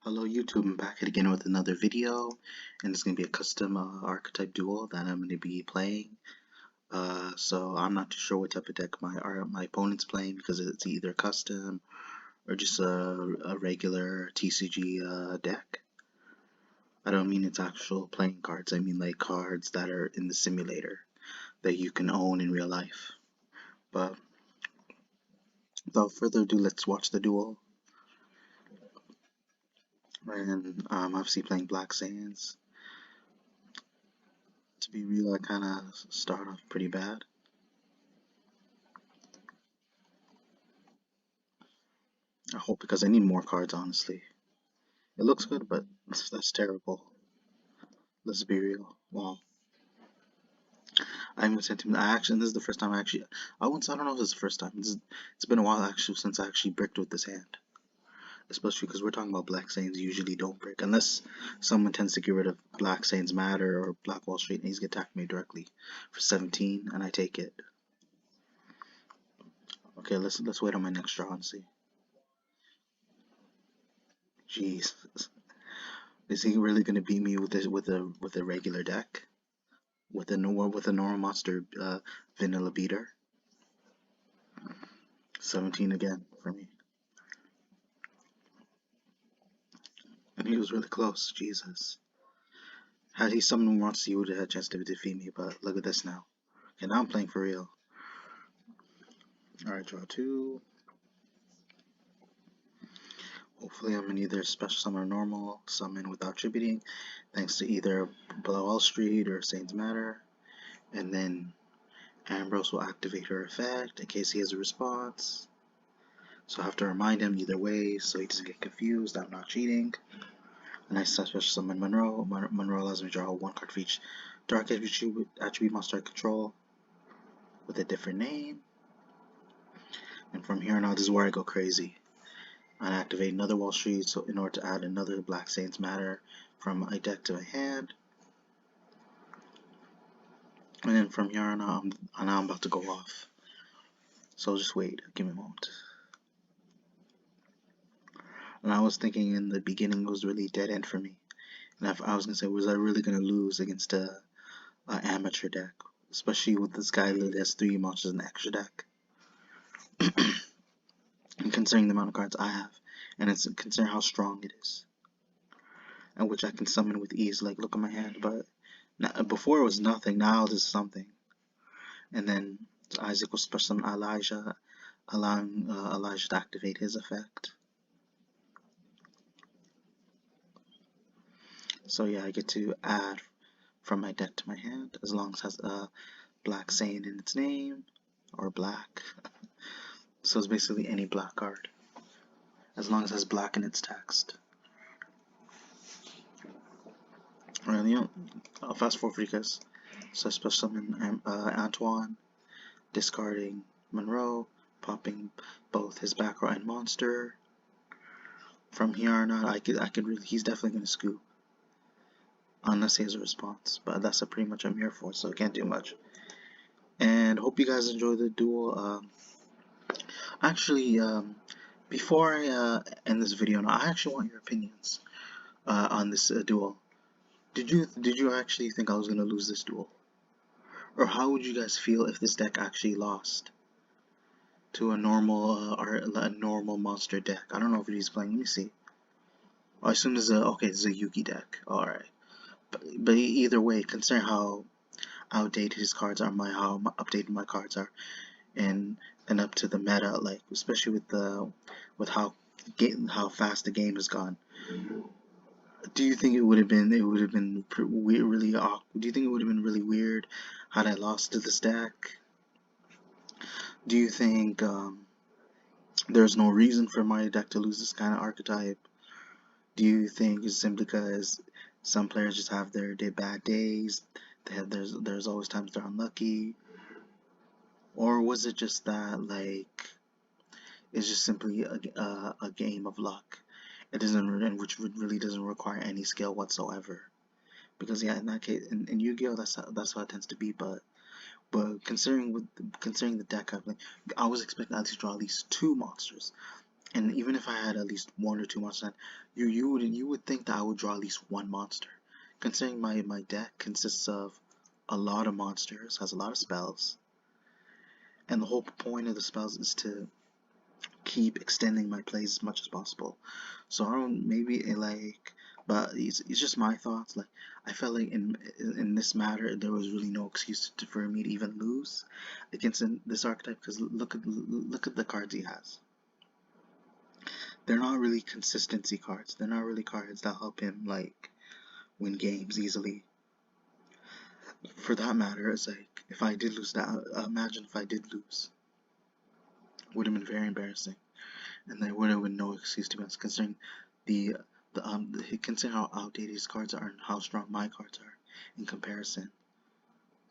Hello YouTube, I'm back again with another video, and it's going to be a custom Archetype Duel that I'm going to be playing. So I'm not too sure what type of deck my opponent's playing because it's either custom or just a regular TCG deck. I don't mean it's actual playing cards, I mean like cards that are in the simulator that you can own in real life. But without further ado, let's watch the duel. And I'm obviously playing Black Saiyans. To be real, I kind of start off pretty bad. I hope because I need more cards, honestly. It looks good, but that's terrible. Let's be real. Wow. I'm sentiment. This is the first time I don't know if it's the first time. It's been a while actually since I actually bricked with this hand. Especially because we're talking about Black Saints usually don't brick unless someone tends to get rid of Black Saints Matter or Black Wall Street and he's get attacked me directly for 17 and I take it. Okay, let's wait on my next draw and see. Jeez. Is he really gonna beat me with a regular deck? With a normal monster vanilla beater? 17 again for me. And he was really close, Jesus. Had he summoned once, he would have had a chance to defeat me, but look at this now. Okay, now I'm playing for real. Alright, draw 2. Hopefully I'm in either special summon or normal, summon without attributing, thanks to either Below Wall Street or Saints Matter. And then Ambrose will activate her effect in case he has a response. So I have to remind him either way so he doesn't get confused. I'm not cheating. And I special summon Monroe. Monroe allows me to draw 1 card for each dark attribute monster I control with a different name. And from here on out, this is where I go crazy. I activate another Wall Street so in order to add another Black Saints Matter from my deck to my hand. And then from here on out, I'm about to go off. So just wait, give me a moment. And I was thinking in the beginning it was really dead end for me. And I was gonna say, was I really gonna lose against a amateur deck, especially with this guy that has 3 monsters in the extra deck? And considering the amount of cards I have, and it's considering how strong it is, and which I can summon with ease. Like look at my hand, but now, before it was nothing. Now there's something. And then Isaac will special summon Elijah, allowing Elijah to activate his effect. So yeah, I get to add from my deck to my hand as long as it has a Black Saiyan in its name or black. So it's basically any black card as long as it has black in its text. Alright, you know, I'll fast forward for you guys. So I special summon Antoine, discarding Monroe, popping both his back row and monster. From here on out, he's definitely gonna scoop, unless he has a response. But that's pretty much I'm here for, so I can't do much. And hope you guys enjoy the duel. Actually, before I end this video, now I actually want your opinions on this duel. Did you actually think I was gonna lose this duel, or how would you guys feel if this deck actually lost to a normal a normal monster deck? I don't know if he's playing. Let me see. I assume this is this is a Yugi deck. All right, but either way, considering how outdated his cards are, how updated my cards are, and up to the meta, like especially with how fast the game has gone. Do you think it would have been really awkward? Do you think it would have been really weird had I lost to this deck? Do you think there's no reason for my deck to lose this kind of archetype? Do you think it's simply because some players just have their bad days? There's always times they're unlucky, or was it just that like it's just simply a game of luck? It doesn't, which really doesn't require any skill whatsoever. Because yeah, in that case, in Yu-Gi-Oh, that's how it tends to be. But considering the deck I play, I was expecting to draw at least 2 monsters. And even if I had at least one or two monsters, you would think that I would draw at least one monster. Considering my deck consists of a lot of monsters, has a lot of spells, and the whole point of the spells is to keep extending my plays as much as possible. So I don't maybe like, but it's just my thoughts. Like I felt like in this matter there was really no excuse for me to even lose against this archetype because look at the cards he has. They're not really consistency cards. They're not really cards that help him like win games easily. For that matter, it's like if I did lose that, imagine if I did lose, would have been very embarrassing, and there would have been no excuse to be honest, considering the considering how outdated his cards are and how strong my cards are in comparison.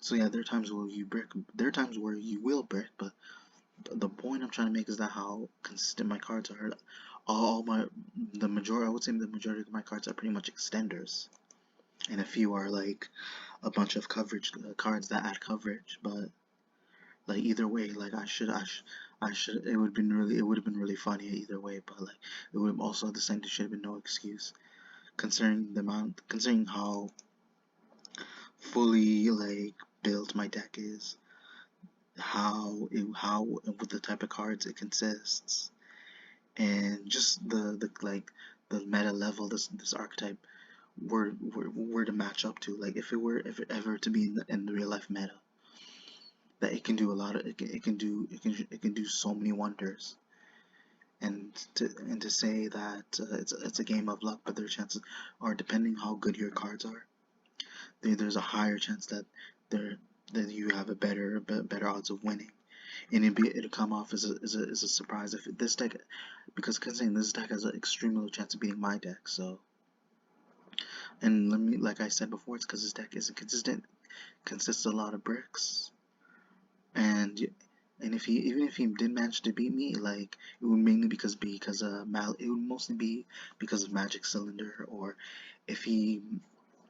So yeah, there are times where you brick, there are times where you will brick, but the point I'm trying to make is that how consistent my cards are. All my the majority, I would say the majority of my cards are pretty much extenders, and a few are like a bunch of coverage cards that add coverage. But like either way, like I should it would have been really funny either way. But like it would have also at the same time should have been no excuse considering the amount, considering how fully like built my deck is, how with the type of cards it consists, and just the like the meta level this archetype were to match up to. Like if it ever to be in the real life meta, that it can do a lot of it can do so many wonders. And to say that it's a game of luck, but their chances are depending how good your cards are. There's a higher chance that there that you have a better odds of winning, and it'll come off as a surprise if this deck, because considering this deck has an extremely low chance of beating my deck. So, and let me, like I said before, it's because this deck isn't consistent, consists of a lot of bricks, and if he even if he did manage to beat me, like it would mainly because it would mostly be because of Magic Cylinder, or if he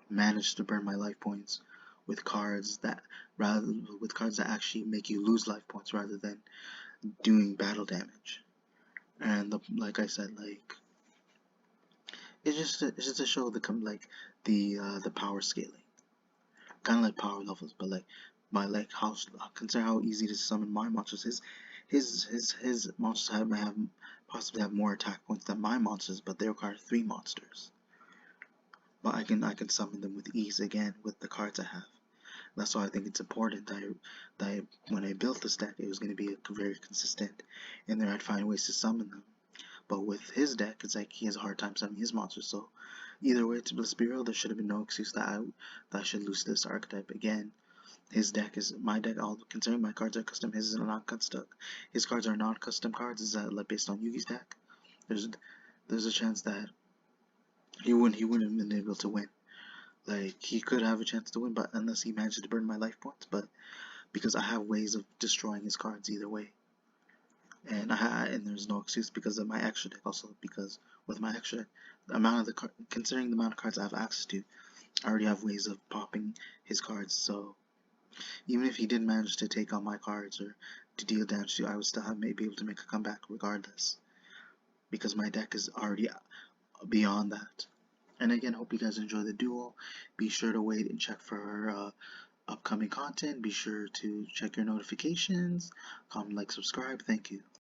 managed to burn my life points with cards that actually make you lose life points rather than doing battle damage. And like I said, like it's just to show the power scaling, kind of like power levels, but like by like how consider how easy to summon my monsters. His monsters have possibly have more attack points than my monsters, but they require 3 monsters. But I can summon them with ease again with the cards I have. That's why I think it's important that when I built this deck, it was going to be very consistent, and then I'd find ways to summon them. But with his deck, it's like he has a hard time summoning his monsters. So either way, let's be real, there should have been no excuse that I should lose this archetype again. His deck is my deck. All considering my cards are custom, his is not custom. His cards are not custom cards. Is that like based on Yugi's deck? There's there's a chance that he wouldn't have been able to win. Like he could have a chance to win, but unless he managed to burn my life points. But because I have ways of destroying his cards either way, and there's no excuse because of my extra deck. Also because with my extra deck, the amount of considering the amount of cards I have access to, I already have ways of popping his cards. So even if he did manage to take on my cards or to deal damage to, I would still have maybe able to make a comeback regardless because my deck is already beyond that. And again, hope you guys enjoy the duel. Be sure to wait and check for upcoming content. Be sure to check your notifications, comment, like, subscribe. Thank you.